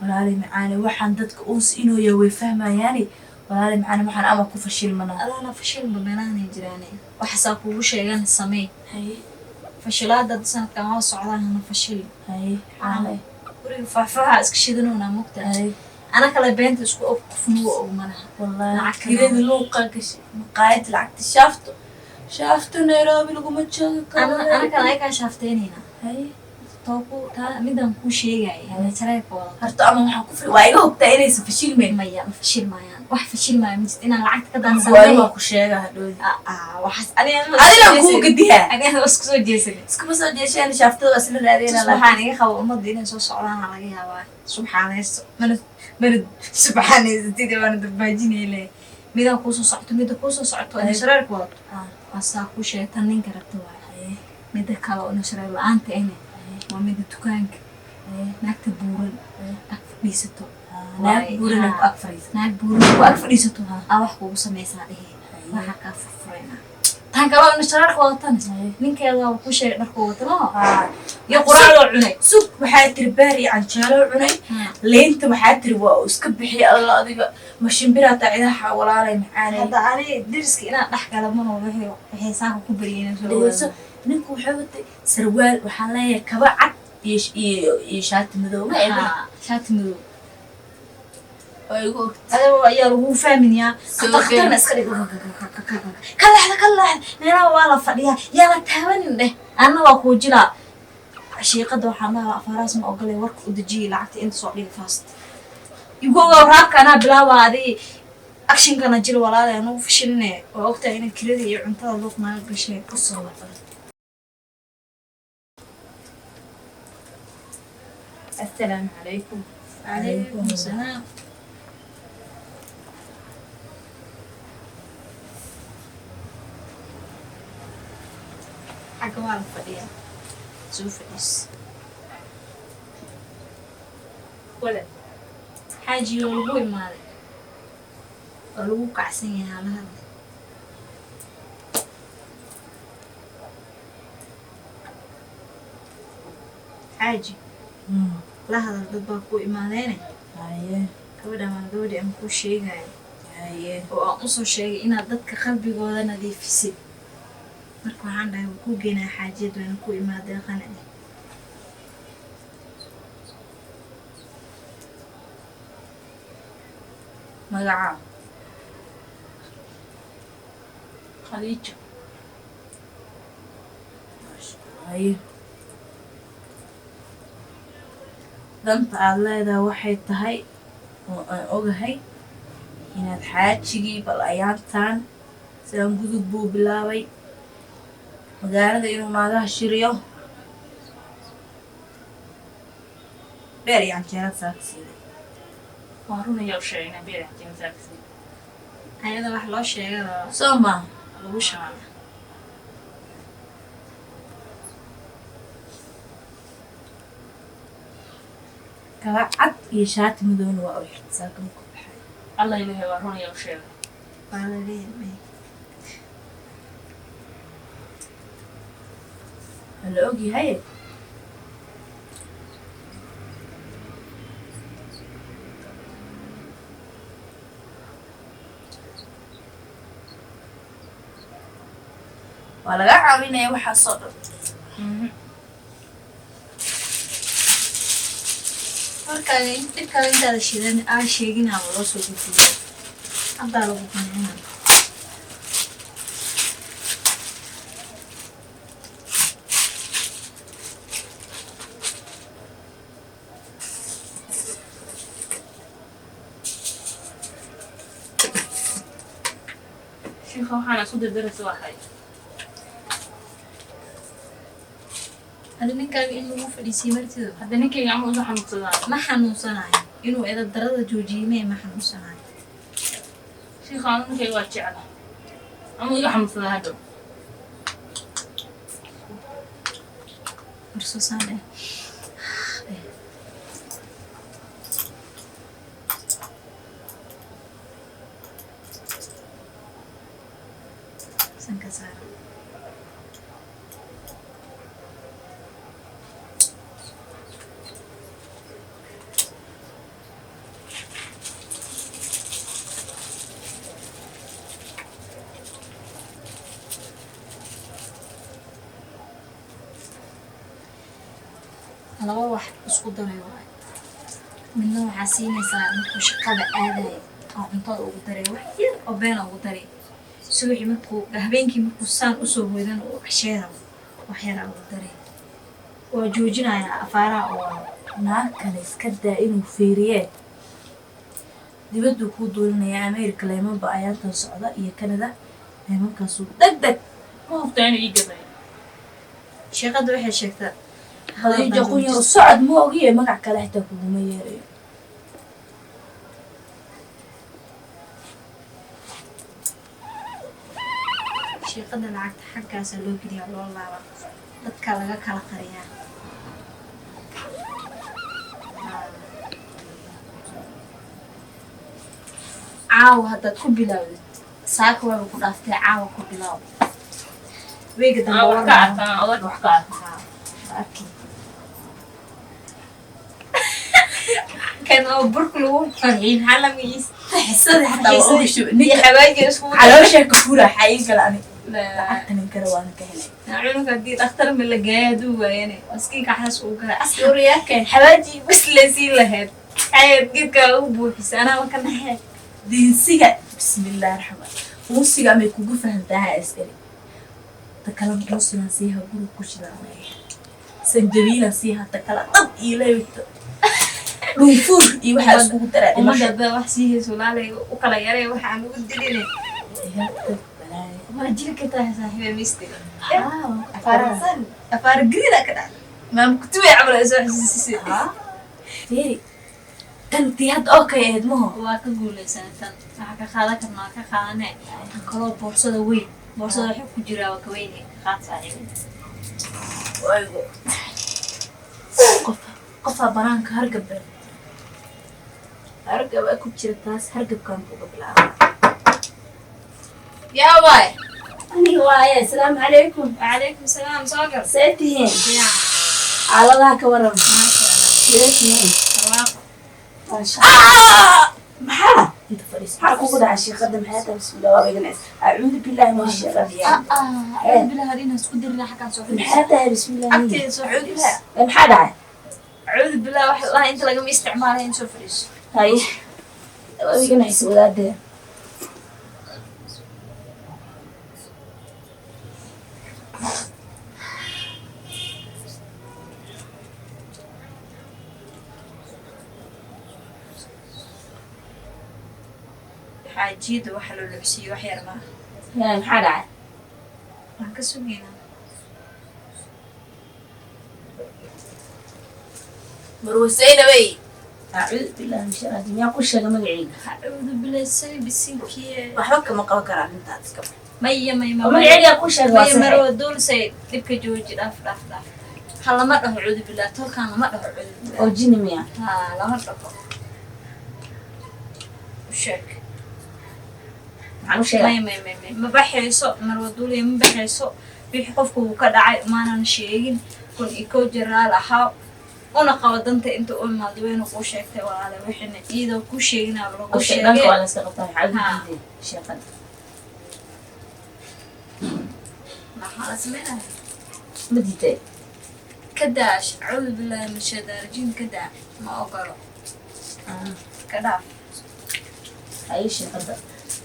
walaalay macaane waxaan dadka uus inuu yahay way fahmayaani walaalay macaane waxaan ama ku fashilmana adana fashilma meelaanay jiraane waxasaa kugu sheegan samee hay fashilaada sanadkan waa socdaana fashil hay xaalay guriga faahfaaha iska shidanuna mugta hay ana kale beenta isku og qofnuga og malaha wallahi kirada luuqa gashi maqaayad lacagta shaafto Nairobi laguma joogi karo ana kale ay ka shaafteynayna hay tooku taa midaan ku sheegay hada tareekooda harto ama waxaan ku firi waa iga hogtaa inaysan fashilmeen maya fashil maayaan wax fashil maayo mid inaan lacagta ka waa daansan ku sheega hadhoodi waxaas adiga ku gadiya aniga isku soo jeesan iskuma soo jeesheen shaaftada waa isla raadeenaa waxaan iga qabo ummadda inay soo socdaan laga yaabaa subxaanayso mana subxaanayso tidii waana darbaajinaylee midaan kuusoo socoto midda kuusoo socoto nashareerka wadato waasaa ku sheegtan ninka rabta waay midda kale oo nashareer la-aanta ene waa midda dukaanka naagta buuran ag fadhiisato naag buuran ku ag fadhiisato naag buuran ku ag fadhiisato aa wax kugu samaysaa dhehe waxaa kaa furfuraynaa tan kale oo nashareerka wadatan ninkeeda waa ku sheegay dharku watano iyo quraacdoo cunay sug waxaa tiri baar iyo canjeelo cunay leenta waxaa tiri waa iska bixi alla adiga mashimbira taacidaha walaalay macaanay hadda ani diriska inaan dhex gala mana waxay saaka ku bariyeen soo ninku wuxuu watay sarwaal waxaan leeyahay kaba cad iyo shaati madow shaati madow oo igu adoo ayaa lagu fahminayaa qatarna iska dhig ka leexda meelaha waa la fadhiyaa yaa la taabanin dheh anna waa kuu jilaa shiiqada waxaan dhahaa afaraas ma ogolay warka u dejiyay lacagta inta soo dhiga fast igoga raabka anaa bilaabaa adii actionkana jil walaalay anugu fashilne waa ogtahay inay kirada iyo cuntada luuq naga gashay kusoo wada السلام عليكم عليكم السلام حق ما الفضية شوف إيش ولا حاجة يقولوا ما قالوا كعسين على هذا حاجة لا هذا الضباب كوي ما لينه هاي كودا ما كودا أم كل شيء هاي هاي وأنصر شيء إن ضدك قلبي جودا نظيف في سد مركو عندها كو جنا حاجات وأنا كوي ما دخلنا مقعد خليج هاي danta aad leedahay waxay tahay oo aan ogahay inaad xaajigii bal ayaantaan sidaan gudub buu bilaabay magaalada inuu naagaha shiriyo beer iyo canjeerad saakasiiday waa runayaa u sheegay inaan beer iyo canjeerad saakasiiday ayada wax loo sheegay soo maaha lagu shaqaa kaba cad iyo shaati madowna waa u xirta saakama ku baxay allah ilaahay waa runayaa u sheegay waa la leeyahay waa la ogyahay waa laga caawinaya waxaasoo dhan markaaga dhibkaaga intaada shidan aa sheeginaa loo soo gudbiyo haddaa lagu qancina sheekha waxaan isku dardaraysa waa hay hadi ninkaaga in lagu fadhiisiyey martido hadda ninkayga ama uga xanuunsadaan ma xanuunsanayo inuu edab darada joojiyey ma xanuunsanayo sheekha anu ninkayga waa jecla ama iga xanuunsadaa hadhow warsosaane sanka saara laba wax isku daray waay midna waxaa siinaysaa markuu shaqada aadayo oo cuntada ugu daray wax yar oo beena ugu daray subaxii markuu habeenkii markuu saan usoo hoydan oo casheera wax yara ugu daray waa joojinayaa afaaraha oo naag kale iska daa inuu fiiriyee dibaduu kuu duulinayaa Ameerika leemanba ayaantan socda iyo Canada leemankaasuu degdeg ma hubtaa inuu ii gaday shaqada waxay sheegtaa hadiija qunyar socod ma ogiye magac kale xitaa kuguma yeerayo shaqada lacagta xaggaasaa loo geliyaa loo laaba dadka laga kala qariyaa caawa haddaad ku bilaawdid saaka waaba ku dhaaftay caawa ku bilaaw weega dambe wax ka arkaan odag wax ka arkaan kan oo burku lagu farxiyey maxaa la miis xisada xataa waa uga shuba iyo xawaaji isku caloosha ka fura xayin kale ani lacagtan kale waan ka helay cunuga haddii dhakhtar ma la geeya hadduu waayane maskiinka xaas uu galay suuriyaakeen xawaaji bas la siin lahayd ayad geedka ugu buuxisa anaa ma ka naxee diinsiga bismillaahi raxmaan muusiga amay kugu fahantaha askari takala muusigan siiha guri ku shidanaya sanjabiilan siiha takala dad iilayto dhunfuur iyo waxaa iskugu daraa ummadda baa wax siihayso laalay u kala yaree waxaan ugu diline waa jiri kartaa saaxiiba mistiga afaara gariida ka dhacda maama kutubay camal ay soo xasuusisay Tiri tantii hadda oo kay ahayd maho waa ka guulaysan tan waxaa ka qaadan karna waa ka qaadanay tan kaloo boorsada weyn boorsada waxay ku jiraa waa ka weyne qaad saaxiiba waygo qofaa banaanka hargaba ku jira taas hargabkaan uga bilaaba yaa waay aniga waaye asalaamu calaykum وعليكم السلام صاقر see tihiin يا xaaladaha ka waran ما شاء sidee tihiin الله maxaa inta fadhiis maxaa kugu dhaca sheekada maxay tahay bismillah waa beeganays acuudu billaahi min shaytaan بالله هذين اسكو درنا حكا سوحي maxaa tahay bismillah أكتي سوحي maxaa dhacay أعوذ بالله واحد الله أنت لقم استعمالها إن سوفريش hay waa beeganays wadaadee حاجيد وحلو لبسي وحير ما yaa maxaa dhacay ما كسوقينا marwasayna wey acuudu billaahi min shaytaan miyaa ku sheega magacayga أعوذ بالله السلام بالسنكية waxba kama qaban karaa intaad iska bax مية مية oo magacayga ku sheega waa مية sax مرة دول سيد دبك جوجي داف داف داف هلا ما له أعوذ بالله تول كان ما له أعوذ oo بالله jini miya ها لا ما له وشك maxaan u sheegaa مية ما بحيسو مرة دول ما بحيسو بيح قفكو وكذا عاي ما أنا نشيجين كن إيكو جرال أحاو أنا قادنت أنت أول ما دوين وقوشك وعلى وحنا إذا وكوشينا oo بروقوشك sheegaanka waa la iska qabtaa ها. waxaa diiday sheekada ما خلاص منها ma diiday كداش أعوذ بالله من الشيطان الرجيم كدا ما أقرأ كدا hay sheekada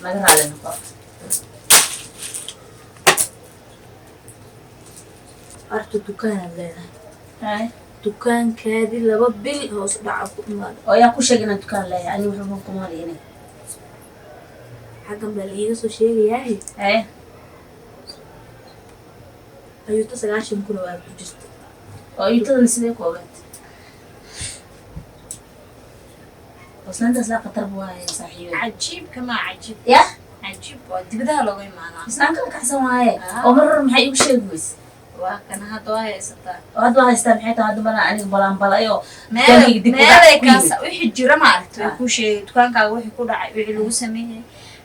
naga raali noqo arta dukaanaad leedahay dukaankaadii 2 bil hoos u dhaca ku imaado oo yaa ku sheegay inaan dukaan leeyahay ani wuxuu kuma leeyahay xaggan baa liiga soo sheegayaa ayuuta 9 kun oo aad ku jirto oo ayuutadan sidee ku ogaatay أصلاً لا قطر بواي صحيح عجيب كما عجيب يا عجيب ودي بدها لغوي معنا إسلام كم كحسن واي ومرة محي وش يجوز وكان هذا واي ستا وهذا واي استام حيته هذا بنا أنا بلان بلايو ماذا كاس وحي جرا ما عرفت وكل شيء كان كا وحي كل وحي لو سميه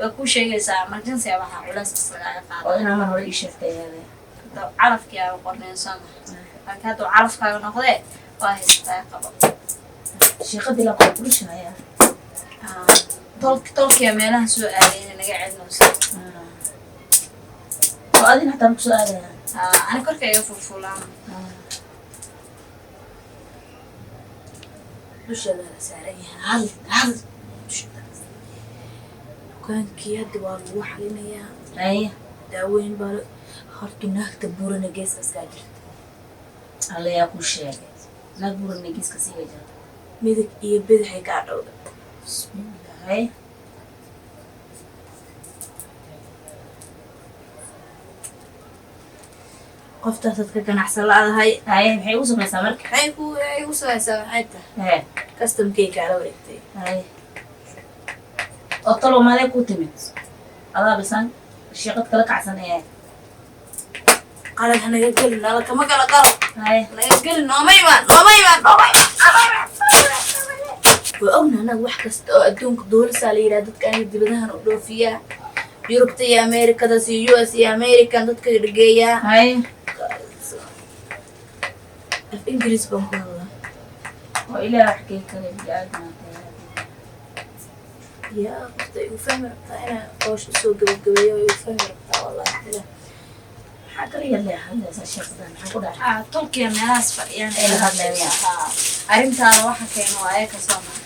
وكل شيء سا مرجنسي وحا علاس أصلا وأنا ما هو يشفت هذا عرف كيا وقرنين سما هذا عرف كا نقضي واي ستا قبل شيخ دي لا قبلش هيا طولك يا ميلان سؤالين أنا قاعد نوصل وأدين حتى مقصود هذا أنا كل كي يفوت فلان dusheeda la saaran yahay hal dusheeda dukaankii hadda waa lagu xalinayaa Haye. daaweyn baa horta naagta burana geeska iskaa jirta Alla yaa ku sheegay. Naag buurna geeska sii jirta. midig iyo bidixay kaa dhowda Bismillah. Haye. qoftaasaad ka ganacsan la-dahay Haye maxay u samaysaa marka? maxay u samaysaa maxay tahay Haye. kastamkay kaala wareegtay Haye. oo talo maadee ku timid adaa bisan shaqad kala kacsan ee qalad hanaga gelin nala kama gala galo haye hanaga gelin nooma imaan waa ogna anaga wax kasta oo adduunka duulisaa la yidhaha dadka aniga dibadahan u dhoofiyaa yurubta iyo ameerikadaas iyo US iyo american dadka dhageeyaa haye af ingiriis baan ku hadlaa oo ilaah wax kay kale bini'aadam yaa qofta igu fahmi rabtaa inaan qoosh usoo gabagabeeyo igu fahmi rabtaa wallahi maxaa kala yadlay hadlaysa shaqadan maxaa ku dhacay tolkiya meelahaas fadhiyaan ee la hadlaya arrintaada waxa keeno waa ayaka soo mara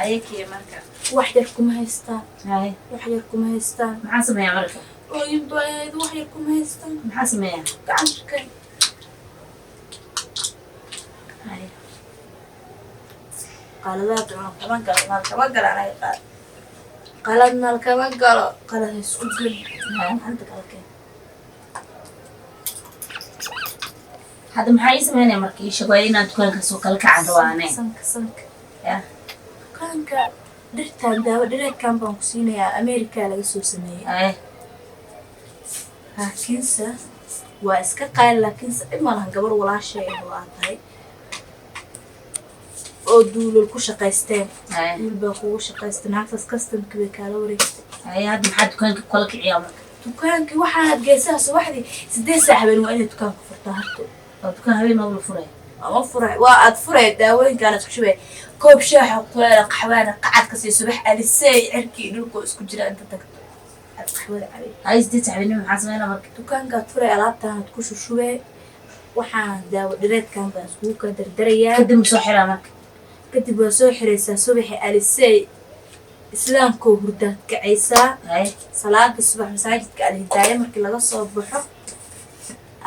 ayakii marka wax yar kuma haystaan haye wax yar kuma haystaan maxaa sameeyaa marka ooyinbaayad wax yar kuma haystaan maxaa sameeyaa gacanta kay haye qaladaad nalkama galo nalkama galo anaga qalad nalkama galo qalad isku geli gacanta kala keen hadda maxaa ii sameynaya marka ii sheego inaan dukaanka soo kala kacan rawaane sanka ya dukaanka dhirtaan daawo dhireedkan baan ku siinayaa america laga soo sameeyey haye laakiinse waa iska qaali laakiinse dhib ma lahan gabar walaashay oo aad tahay oo duulal ku shaqaysteen haye duul baa kugu shaqaystay naagtaas kastamkii bay kaala wareegtay haye hadda maxaa dukaanka kala kiciyaa marka dukaankii waxaad geysaa subaxdii 8 saac habeen waa inaad dukaanka furtaa harto oo dukaan habeen ma wala furay ama furay waa aad furay daawooyinkaan isku shubay koob shaaxa kuleela qaxwaana qacad ka sii subax alisay cirkii dhulka isku jira inta tagto aad qaxwada cabay haye siddeed saxbinimo maxaa sameynaa marka dukaankaad furay alaabtaanad ku shushubee waxaan daawo dhireedkan baan iskugu ka dardarayaa kadib ma soo xiraa marka kadib waa soo xiraysaa subaxi alisay islaamkoo hurdaad kacaysaa haye salaada subax masaajidka alhidaaya markii laga soo baxo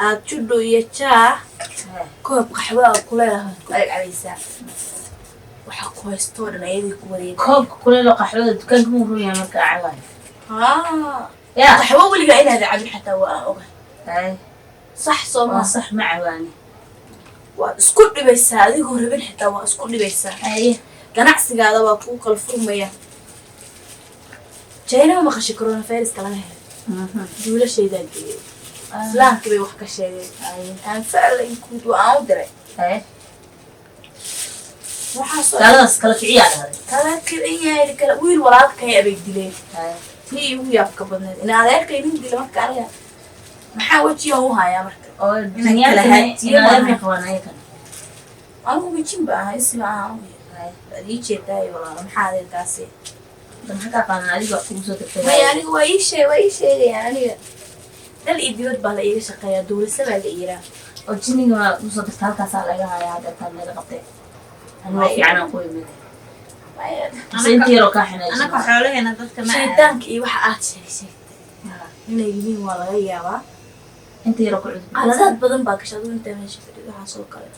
aad judho iyo jaa haye koob qaxwa oo kuleelahaad ku agcabaysaa waxaa ku haystoo dhan ayadii ku wareega koobka kuleel oo qaxwada dukaanka ma run yahay marka cawaay ya qaxwo weligaa inaad cabin xataa waa aan ogahay haye sax soo waa maa sax ma cawaani waad isku dhibaysaa adigoo rabin xitaa waa isku dhibaysaa haye ganacsigaada waa kuu kala furmaya jaynaba maqashay coronaviruska laga helay duulashaydaa geeyay islaamkii bay wax ka sheegeen aan faclayn kuud waa aan u diray haye waxaasoo gaaladaas kala kiciyaa dhahday kala kicin yahay kala wiil walaalkay abay dileen haye tii ugu yaabka badneed in adeerkay nin dila marka aniga maxaa wejiga u hayaa marka oo kala dunyaadana haatiyo inaadar maaha. may qabaan ayagana anigu mijin ba ahay isma ahaan haye waad ii jeedaayo walaalo maxaa adeerkaasi maxaa ka qaadan adiga wax kugu soo tagtay maya aniga waa ii sheegayaan aniga dal iyo dibad baa la iiga shaqeeyaa duulisa baa la iiraa oo jiniga waa kugu soo tagtay halkaasaa laga hayaa hadda taan laga qabtay anigoo fiican aan ku imid maya base intii yaroo kaa anaka xinaysa xoolaheena dadka ma shaydaanka iyo waxa aad sheegtay inay yihiin waa laga yaabaa intii yaroo ku cudub qaladaad badan baa gashay adigu intaa meesha fadhid waxaas oo kale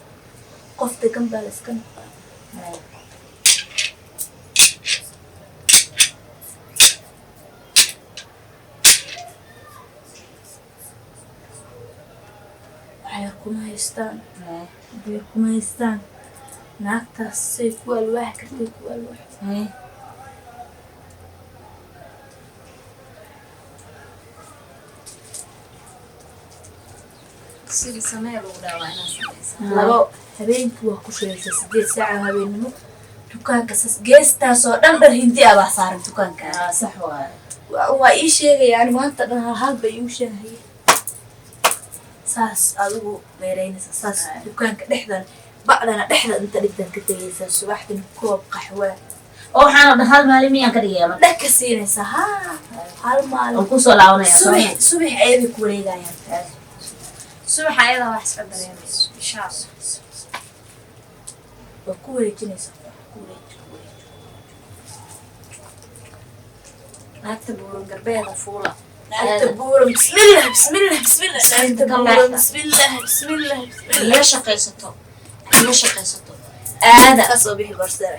qof degan baa la iska noqdaa waxyar kuma haystaan beer kuma haystaan naagtaas say ku alwaax kartay ku alwaax sida samee lagu dhaawaa inaa samaysa labo habeenkii waa ku shiraysa 8 saaca habeennimo dukaanka geestaasoo dhan dhar hindi ah baa saaran dukaanka sax waaye waa ii sheegayaan maanta dhan hal bay iu sheegayeen saas adigu meeraynaysa saas dukaanka dhexdan bacdana dhexda inta dhigtan ka tegaysaa subaxdina koob qaxwaa oo waxaan oo dhan hal maalin miyaan ka dhigayaa marka dhag ka siinaysaa haa hal maalin oo kusoo laabanaya subax ayabay ku wareegayaan subax ayadaa wax iska dareemayso insha allah waa ku wareejinaysaa naagta buuran garbeeda fuula naagta buuran bismillah bismillah bismillah naagta buuran bismillah bismillah la shaqaysato aada kasoo bixi barseer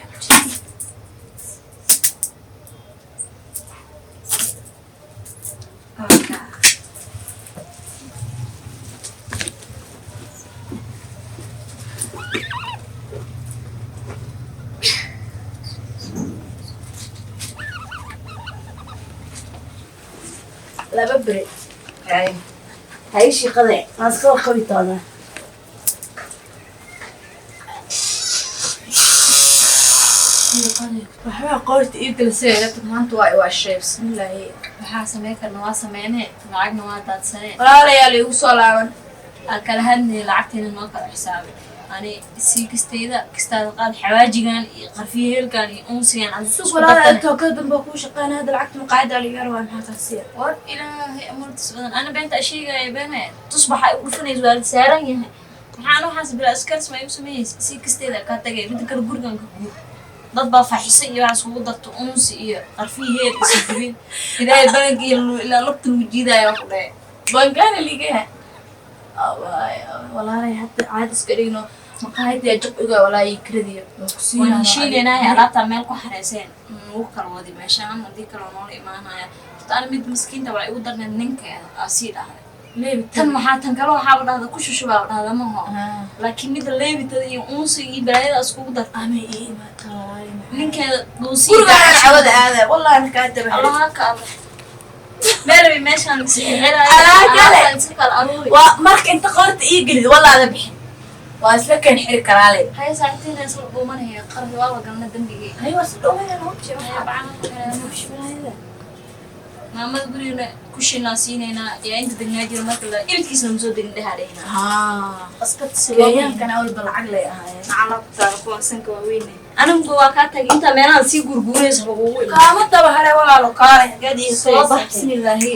laba bere hay shaqada aan soo qabi doonaa waxaa qoorta ii galsay maanta waa shay bismillaahi waxaa sameyn karna waa sameynee lacagna waa daadsanee walaalayaal igu soo laaban aan kala hadnay lacagteena noo kala xisaabay ani sii kastaada qaad xawaajigan iyo qarfiyeelkan iyo unsigan aan isku walaalayaal intoo ka dambe kuu shaqeynaa hadda lacagta maqaayada liga rabaa maxaa taasiya war ilaahay amartis badan ana beenta sheegaya beene tusbaxa u dhufanayso waa saaran yahay maxaan waxaas bila askars ma igu sameeyay sii kasteeda ka tagay mid kale gurigan ka guur dad baa faxisay iyo waxaas ugu darto unsi iyo qarfiyeel isu dibin ilaahay bank iyo ilaa labta lagu jiidaayo ku dhaay bangaana liga walaalay hadda caad iska dhigno maqaayada jabciga walaayi kiradiyo waan heshiinaynahay alaabtaa meel ku xareyseen ugu kala wadi meeshaan haddii kaloo noola imaanaya ana mid miskiinta waa igu darneed ninkeeda aa sii dhahday tan maxaa tan kale waxaaba dhahda ku shushubaa dhahda maho laakiin midda leebitada iyo unsi iyo balaayada iskugu darta ninkeeda gurigaanawada aada wallahi markaa daba allaha ka alla meelbi meeshaan waa marka inta qoorta ii gelid wallaada bixin waa isla keen xiri karaale hay saacadina isla dhuumanaya qarbi waa la galna dambigii hay waa si dhuumanaya noo maamada gurigana kushinaa siinaynaa yaa inta degnaa jiro marka la ilkiisna masoo degin dhehadhaynaa asbadsiyayaankan awalba lacag lay ahaayeen calabtaada kuwa sanka waaweyne anigu waa kaa tagay intaa meelaha sii gurguuraysa lagugu kaama daba hare walaalo kaalay hageed iyo soo bax bismillaahi